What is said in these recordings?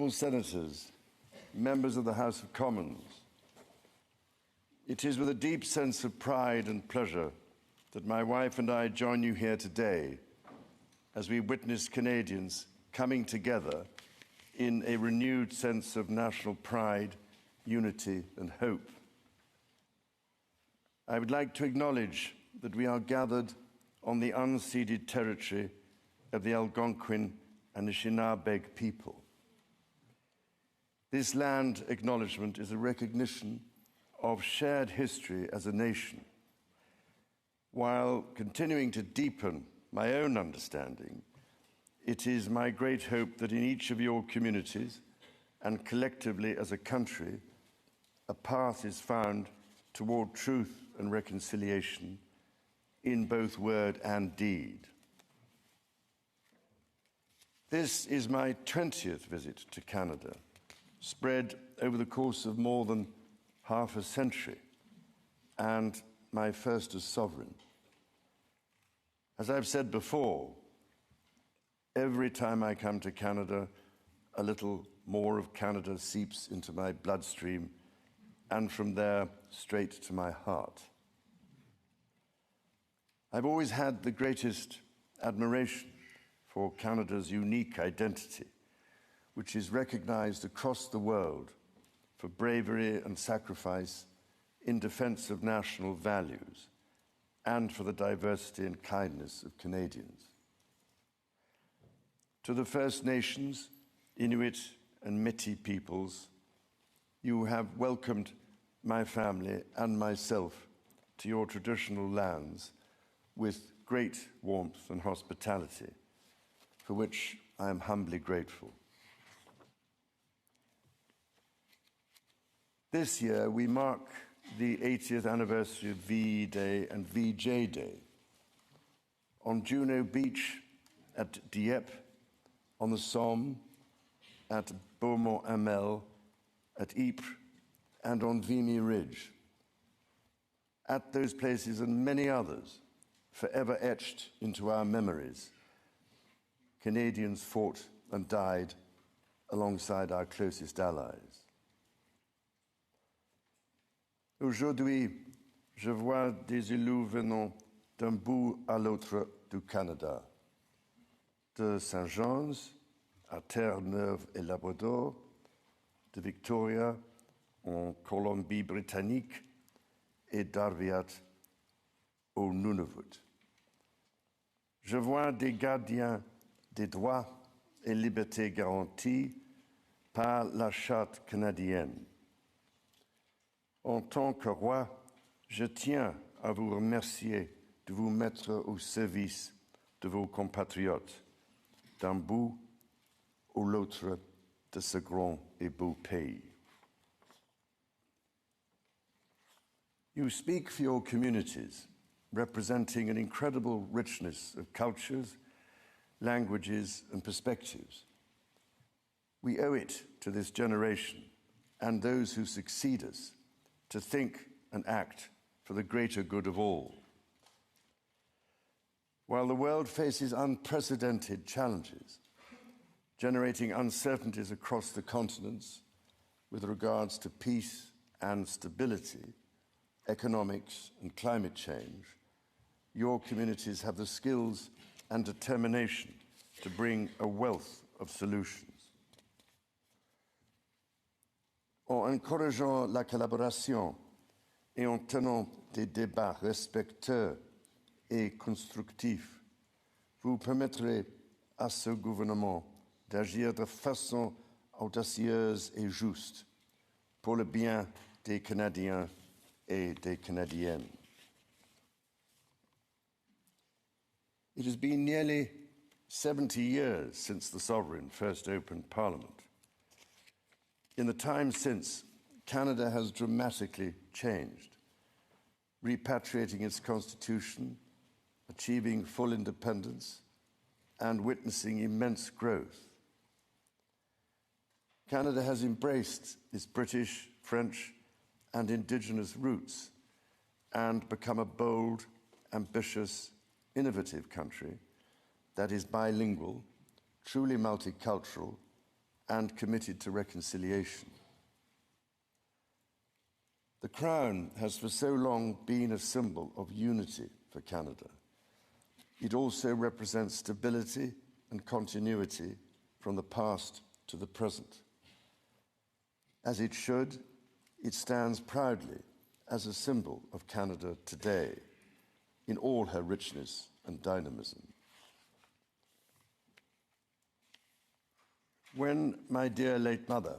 Honourable Senators, members of the House of Commons, it is with a deep sense of pride and pleasure that my wife and I join you here today as we witness Canadians coming together in a renewed sense of national pride, unity and hope. I would like to acknowledge that we are gathered on the unceded territory of the Algonquin and Anishinaabe people. This land acknowledgement is a recognition of shared history as a nation, while continuing to deepen my own understanding. It is my great hope that in each of your communities and collectively as a country, a path is found toward truth and reconciliation in both word and deed. This is my 20th visit to Canada, spread over the course of more than half a century, and my first as sovereign. As I've said before, every time I come to Canada, a little more of Canada seeps into my bloodstream, and from there straight to my heart. I've always had the greatest admiration for Canada's unique identity, which is recognized across the world for bravery and sacrifice in defense of national values and for the diversity and kindness of Canadians. To the First Nations, Inuit and Métis peoples, you have welcomed my family and myself to your traditional lands with great warmth and hospitality, for which I am humbly grateful. This year, we mark the 80th anniversary of VE Day and VJ Day. On Juno Beach, at Dieppe, on the Somme, at Beaumont-Hamel, at Ypres, and on Vimy Ridge. At those places and many others, forever etched into our memories, Canadians fought and died alongside our closest allies. Aujourd'hui, je vois des élus venant d'un bout à l'autre du Canada, de Saint-Jean's à Terre-Neuve et Labrador, de Victoria en Colombie-Britannique et d'Arviat au Nunavut. Je vois des gardiens des droits et libertés garantis par la Charte canadienne. En tant que roi, je tiens à vous remercier de vous mettre au service de vos compatriotes, d'un bout ou l'autre de ce grand et beau pays. You speak for your communities, representing an incredible richness of cultures, languages, and perspectives. We owe it to this generation and those who succeed us to think and act for the greater good of all. While the world faces unprecedented challenges, generating uncertainties across the continents with regards to peace and stability, economics and climate change, your communities have the skills and determination to bring a wealth of solutions. En encourageant la collaboration et en tenant des débats respectueux et constructifs, vous permettrez à ce gouvernement d'agir de façon audacieuse et juste pour le bien des Canadiens et des Canadiennes. It has been nearly 70 years since the Sovereign first opened Parliament. In the time since, Canada has dramatically changed, repatriating its constitution, achieving full independence, and witnessing immense growth. Canada has embraced its British, French, and Indigenous roots and become a bold, ambitious, innovative country that is bilingual, truly multicultural, and committed to reconciliation. The Crown has for so long been a symbol of unity for Canada. It also represents stability and continuity from the past to the present. As it should, it stands proudly as a symbol of Canada today in all her richness and dynamism. When my dear late mother,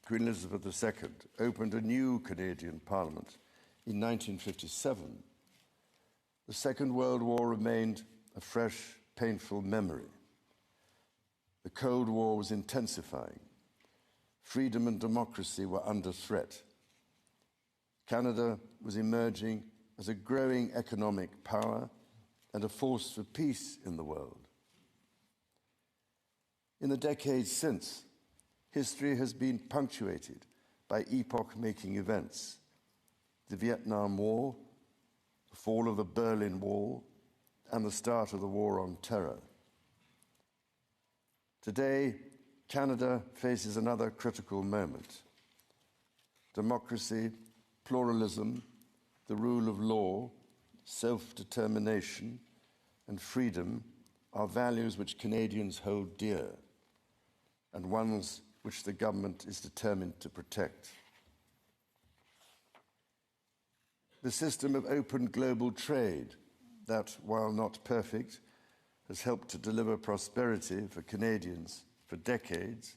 Queen Elizabeth II, opened a new Canadian Parliament in 1957, the Second World War remained a fresh, painful memory. The Cold War was intensifying. Freedom and democracy were under threat. Canada was emerging as a growing economic power and a force for peace in the world. In the decades since, history has been punctuated by epoch-making events: the Vietnam War, the fall of the Berlin Wall, and the start of the War on Terror. Today, Canada faces another critical moment. Democracy, pluralism, the rule of law, self-determination, and freedom are values which Canadians hold dear, and ones which the government is determined to protect. The system of open global trade that, while not perfect, has helped to deliver prosperity for Canadians for decades,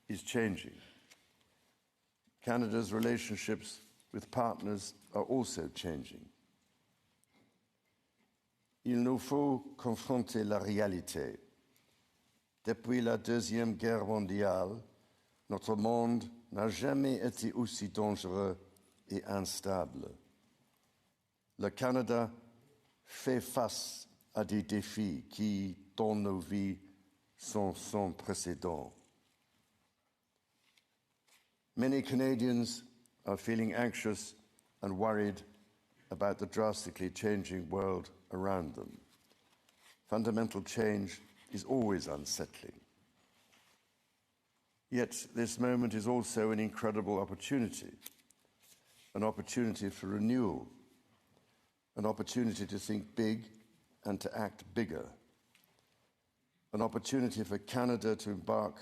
is changing. Canada's relationships with partners are also changing. Il nous faut confronter la réalité. Depuis la Deuxième Guerre mondiale, notre monde n'a jamais été aussi dangereux et instable. Le Canada fait face à des défis qui, dans nos vies, sont sans précédent. Many Canadians are feeling anxious and worried about the drastically changing world around them. Fundamental change is always unsettling. Yet this moment is also an incredible opportunity for renewal, an opportunity to think big and to act bigger, an opportunity for Canada to embark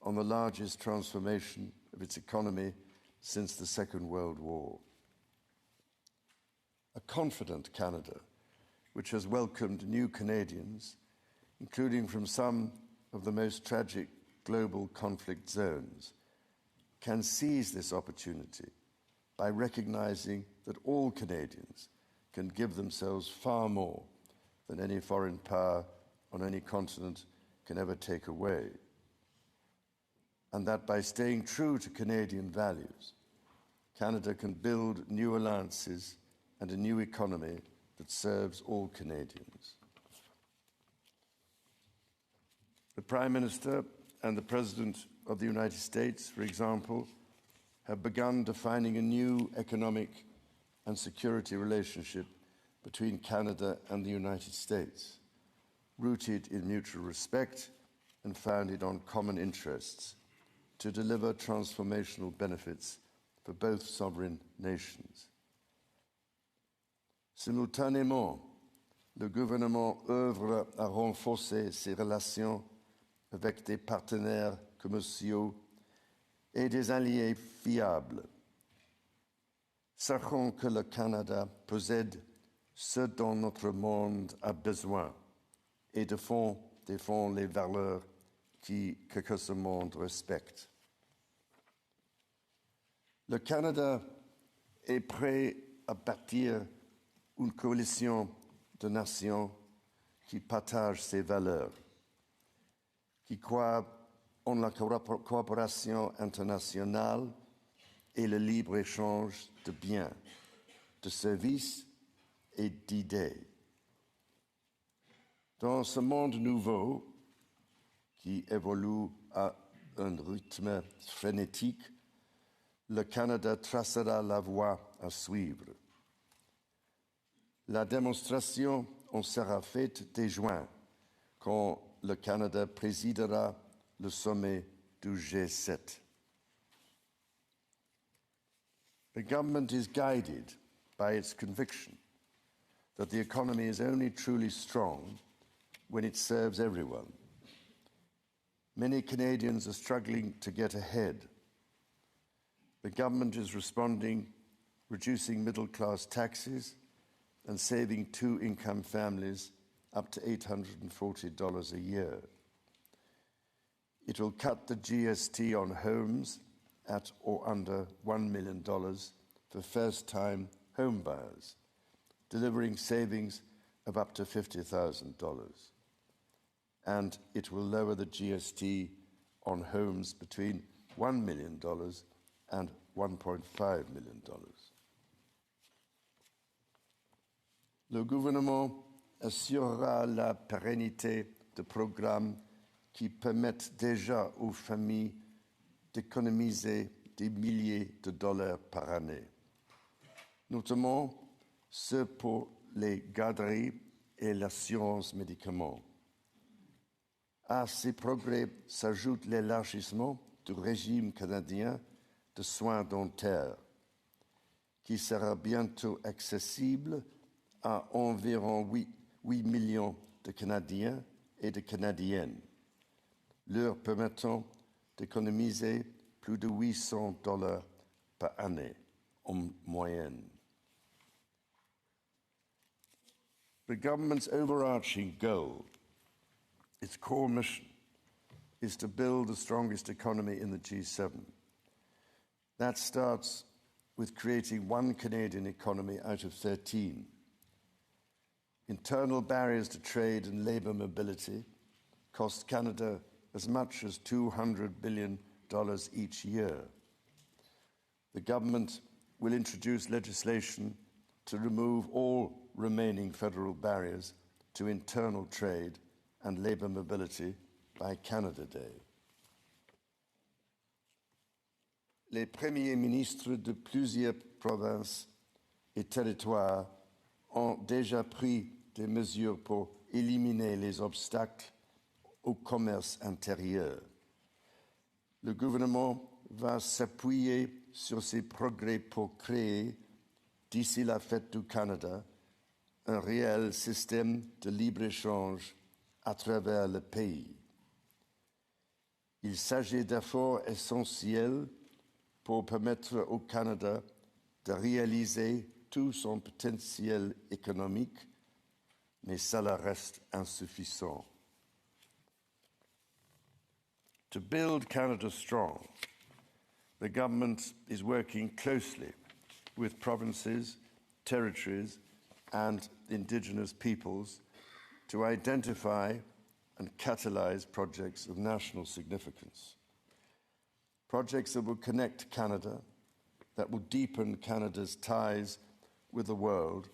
on the largest transformation of its economy since the Second World War. A confident Canada, which has welcomed new Canadians, including from some of the most tragic global conflict zones, can seize this opportunity by recognizing that all Canadians can give themselves far more than any foreign power on any continent can ever take away. And that by staying true to Canadian values, Canada can build new alliances and a new economy that serves all Canadians. The Prime Minister and the President of the United States, for example, have begun defining a new economic and security relationship between Canada and the United States, rooted in mutual respect and founded on common interests, to deliver transformational benefits for both sovereign nations. Simultanément, le gouvernement œuvre à renforcer ses relations avec des partenaires commerciaux et des alliés fiables. Sachons que le Canada possède ce dont notre monde a besoin et défend les valeurs que ce monde respecte. Le Canada est prêt à bâtir une coalition de nations qui partagent ces valeurs, qui croient en la coopération internationale et le libre-échange de biens, de services et d'idées. Dans ce monde nouveau, qui évolue à un rythme frénétique, le Canada tracera la voie à suivre. La démonstration en sera faite dès juin, quand le Canada présidera le sommet du G7. The government is guided by its conviction that the economy is only truly strong when it serves everyone. Many Canadians are struggling to get ahead. The government is responding, reducing middle-class taxes and saving two-income families up to $840 a year. It will cut the GST on homes at or under $1 million for first-time home buyers, delivering savings of up to $50,000. And it will lower the GST on homes between $1 million and $1.5 million. Le gouvernement assurera la pérennité de programmes qui permettent déjà aux familles d'économiser des milliers de dollars par année, notamment ceux pour les garderies et l'assurance médicaments. À ces progrès s'ajoute l'élargissement du régime canadien de soins dentaires, qui sera bientôt accessible à environ 8 millions de Canadiens et de Canadiennes, leur permettant d'économiser plus de $800 par année en moyenne. The government's overarching goal, its core mission, is to build the strongest economy in the G7. That starts with creating one Canadian economy out of 13. Internal barriers to trade and labour mobility cost Canada as much as $200 billion each year. The government will introduce legislation to remove all remaining federal barriers to internal trade and labour mobility by Canada Day. Les premiers ministres de plusieurs provinces et territoires ont déjà pris des mesures pour éliminer les obstacles au commerce intérieur. Le gouvernement va s'appuyer sur ces progrès pour créer, d'ici la fête du Canada, un réel système de libre-échange à travers le pays. Il s'agit d'efforts essentiels pour permettre au Canada de réaliser tout son potentiel économique, mais cela reste insuffisant. To build Canada strong, the government is working closely with provinces, territories, and Indigenous peoples to identify and catalyse projects of national significance. Projects that will connect Canada, that will deepen Canada's ties with the world,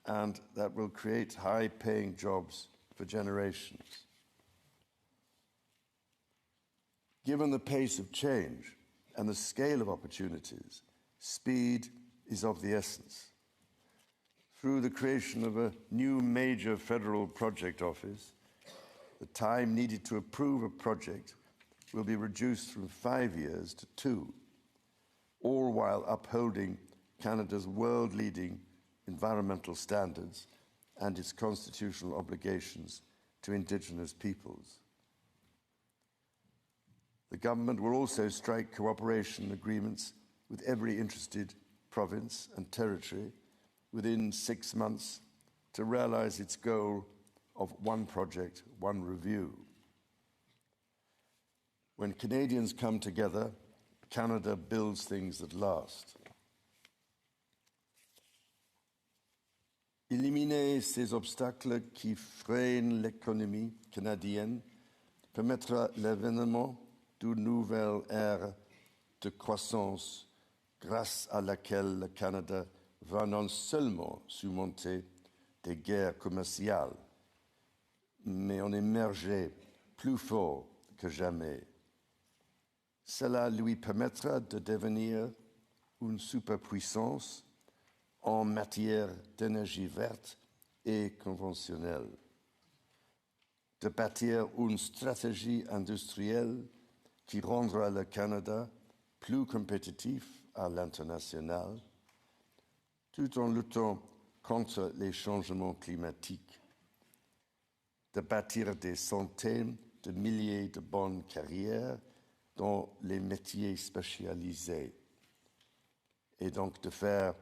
and that will create high-paying jobs for generations. Given the pace of change and the scale of opportunities, speed is of the essence. Through the creation of a new major federal project office, the time needed to approve a project will be reduced from 5 years to 2, all while upholding Canada's world-leading environmental standards and its constitutional obligations to Indigenous peoples. The government will also strike cooperation agreements with every interested province and territory within 6 months to realise its goal of one project, one review. When Canadians come together, Canada builds things that last. Éliminer ces obstacles qui freinent l'économie canadienne permettra l'avènement d'une nouvelle ère de croissance grâce à laquelle le Canada va non seulement surmonter des guerres commerciales, mais en émerger plus fort que jamais. Cela lui permettra de devenir une superpuissance en matière d'énergie verte et conventionnelle, de bâtir une stratégie industrielle qui rendra le Canada plus compétitif à l'international, tout en luttant contre les changements climatiques, de bâtir des centaines de milliers de bonnes carrières dans les métiers spécialisés et donc de faire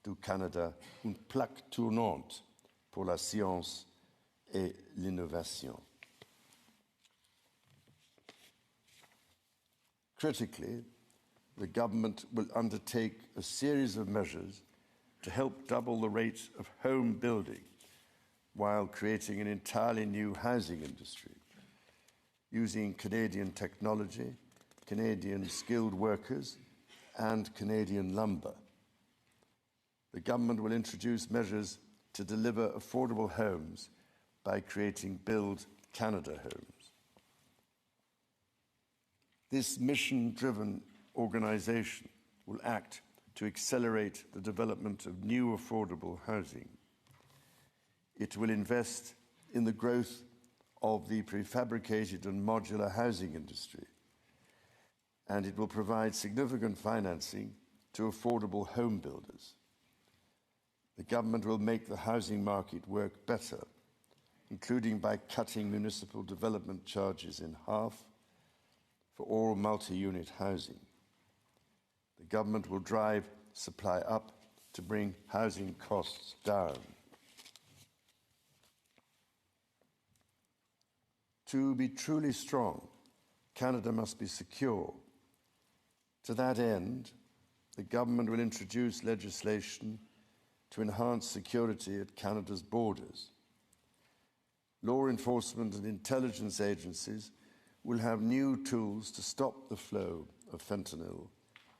du Canada une plaque tournante pour la science et l'innovation. Critically, the government will undertake a series of measures to help double the rate of home building while creating an entirely new housing industry, using Canadian technology, Canadian skilled workers, and Canadian lumber. The government will introduce measures to deliver affordable homes by creating Build Canada Homes. This mission-driven organization will act to accelerate the development of new affordable housing. It will invest in the growth of the prefabricated and modular housing industry, and it will provide significant financing to affordable home builders. The government will make the housing market work better, including by cutting municipal development charges in half for all multi-unit housing. The government will drive supply up to bring housing costs down. To be truly strong, Canada must be secure. To that end, the government will introduce legislation to enhance security at Canada's borders. Law enforcement and intelligence agencies will have new tools to stop the flow of fentanyl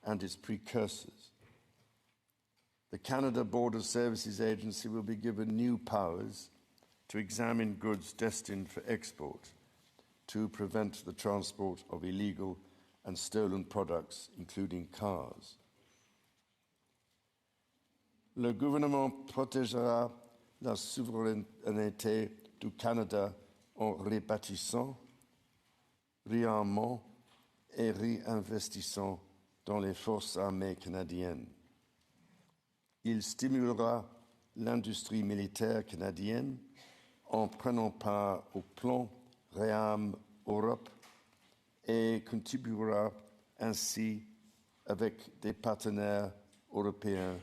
and its precursors. The Canada Border Services Agency will be given new powers to examine goods destined for export, to prevent the transport of illegal and stolen products, including cars. Le gouvernement protégera la souveraineté du Canada en rebâtissant, réarmant et réinvestissant dans les forces armées canadiennes. Il stimulera l'industrie militaire canadienne en prenant part au plan Réarm Europe et contribuera ainsi avec des partenaires européens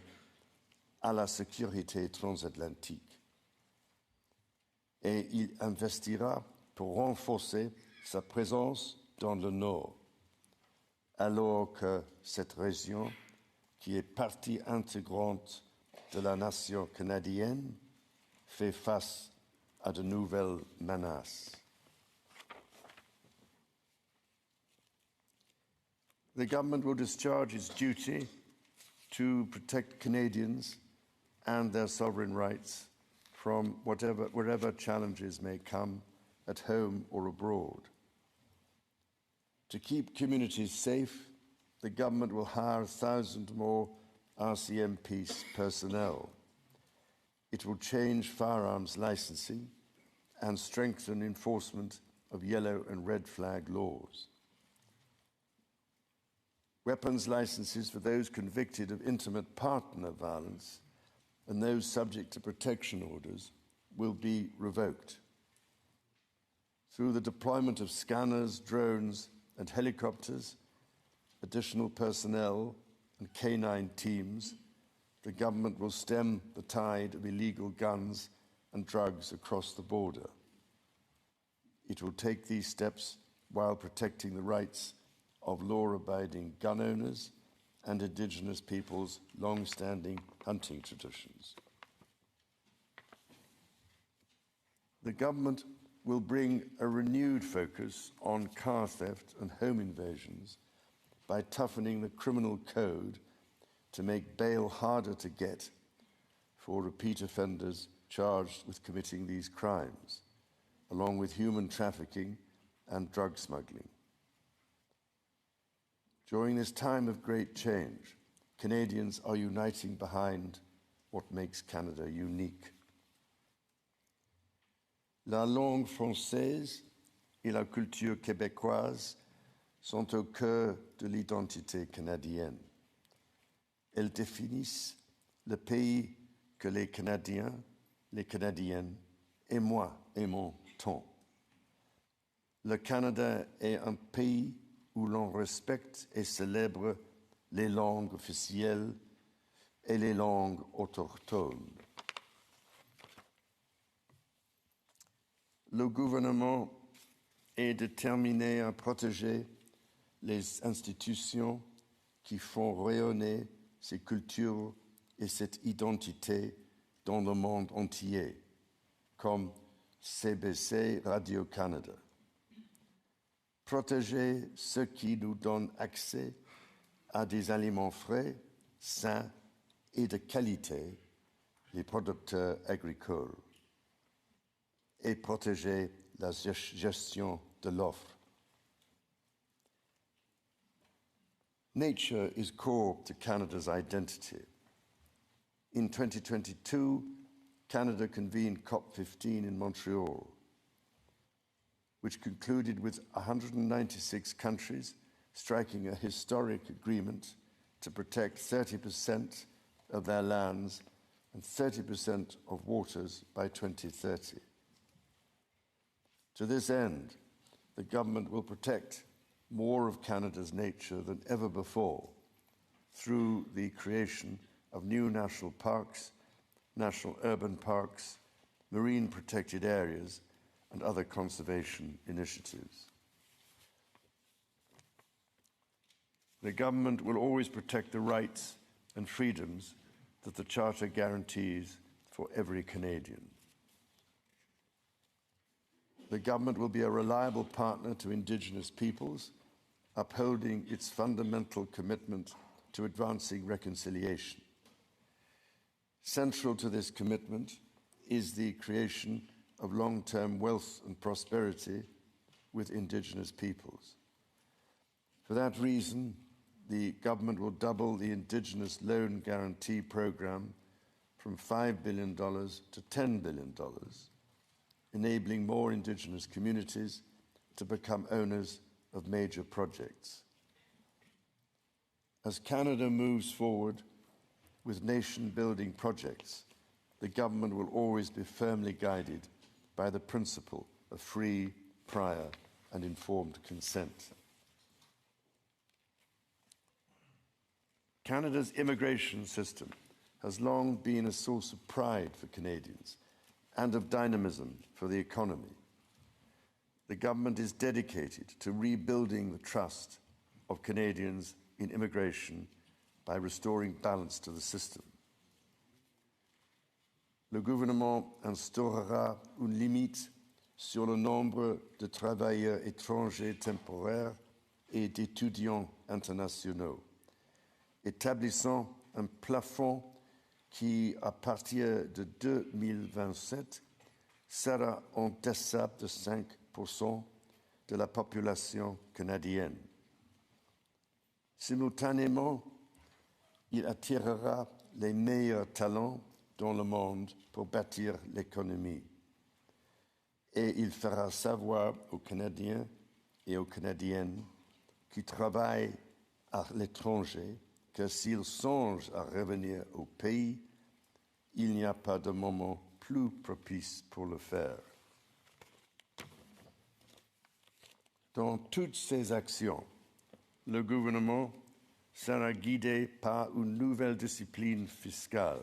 à la sécurité transatlantique. Et il investira pour renforcer sa présence dans le Nord, alors que cette région, qui est partie intégrante de la nation canadienne, fait face à de nouvelles menaces. The government will discharge its duty to protect Canadians and their sovereign rights from wherever challenges may come at home or abroad. To keep communities safe, the government will hire 1,000 more RCMP personnel. It will change firearms licensing and strengthen enforcement of yellow and red flag laws. Weapons licenses for those convicted of intimate partner violence and those subject to protection orders will be revoked. Through the deployment of scanners, drones, and helicopters, additional personnel, and canine teams, the government will stem the tide of illegal guns and drugs across the border. It will take these steps while protecting the rights of law-abiding gun owners and Indigenous peoples' long-standing hunting traditions. The government will bring a renewed focus on car theft and home invasions by toughening the criminal code to make bail harder to get for repeat offenders charged with committing these crimes, along with human trafficking and drug smuggling. During this time of great change, Canadians are uniting behind what makes Canada unique. La langue française et la culture québécoise sont au cœur de l'identité canadienne. Elles définissent le pays que les Canadiens, les Canadiennes et moi aimons tant. Le Canada est un pays où l'on respecte et célèbre les langues officielles et les langues autochtones. Le gouvernement est déterminé à protéger les institutions qui font rayonner ces cultures et cette identité dans le monde entier, comme CBC Radio-Canada. Protéger ce qui nous donne accès à des aliments frais, sains et de qualité, les producteurs agricoles, et protéger la gestion de l'offre. Nature is core to Canada's identity. In 2022, Canada convened COP15 in Montreal, which concluded with 196 countries striking a historic agreement to protect 30% of their lands and 30% of waters by 2030. To this end, the government will protect more of Canada's nature than ever before through the creation of new national parks, national urban parks, marine protected areas, and other conservation initiatives. The government will always protect the rights and freedoms that the Charter guarantees for every Canadian. The government will be a reliable partner to Indigenous peoples, upholding its fundamental commitment to advancing reconciliation. Central to this commitment is the creation of long-term wealth and prosperity with Indigenous peoples. For that reason, the government will double the Indigenous Loan Guarantee Program from $5 billion to $10 billion, enabling more Indigenous communities to become owners of major projects. As Canada moves forward with nation-building projects, the government will always be firmly guided by the principle of free, prior, and informed consent. Canada's immigration system has long been a source of pride for Canadians and of dynamism for the economy. The government is dedicated to rebuilding the trust of Canadians in immigration by restoring balance to the system. Le gouvernement instaurera une limite sur le nombre de travailleurs étrangers temporaires et d'étudiants internationaux, établissant un plafond qui, à partir de 2027, sera en deçà de 5% de la population canadienne. Simultanément, il attirera les meilleurs talents dans le monde pour bâtir l'économie. Et il fera savoir aux Canadiens et aux Canadiennes qui travaillent à l'étranger que s'ils songent à revenir au pays, il n'y a pas de moment plus propice pour le faire. Dans toutes ces actions, le gouvernement sera guidé par une nouvelle discipline fiscale.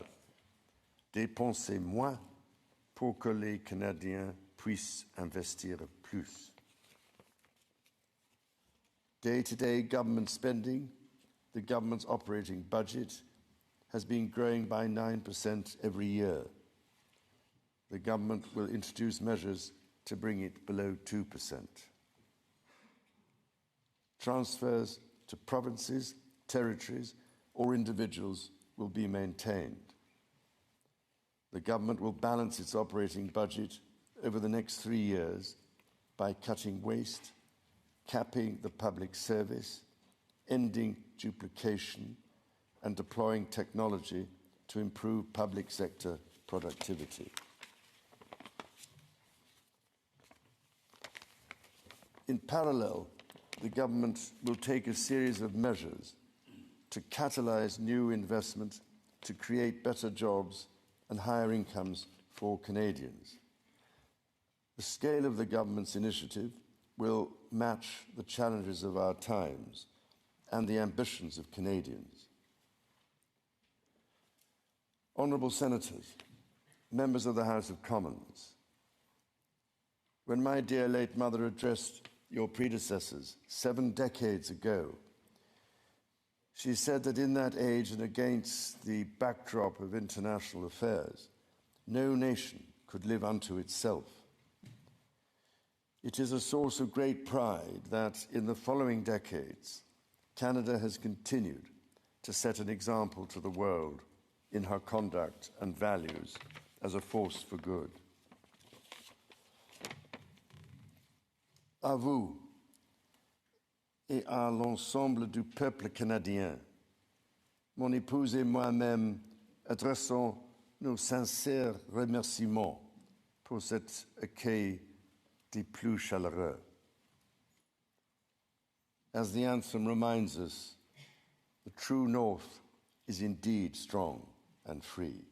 Dépenser moins pour que les Canadiens puissent investir plus. Day-to-day government spending, the government's operating budget, has been growing by 9% every year. The government will introduce measures to bring it below 2%. Transfers to provinces, territories, or individuals will be maintained. The government will balance its operating budget over the next 3 years by cutting waste, capping the public service, ending duplication, and deploying technology to improve public sector productivity. In parallel the government will take a series of measures to catalyse new investment, to create better jobs and higher incomes for Canadians. The scale of the government's initiative will match the challenges of our times and the ambitions of Canadians. Honourable Senators, members of the House of Commons, when my dear late mother addressed your predecessors 7 decades ago, she said that in that age and against the backdrop of international affairs, no nation could live unto itself. It is a source of great pride that in the following decades, Canada has continued to set an example to the world in her conduct and values as a force for good. À vous et à l'ensemble du peuple canadien, mon épouse et moi-même adressons nos sincères remerciements pour cet accueil des plus chaleureux. As the anthem reminds us, the true North is indeed strong and free.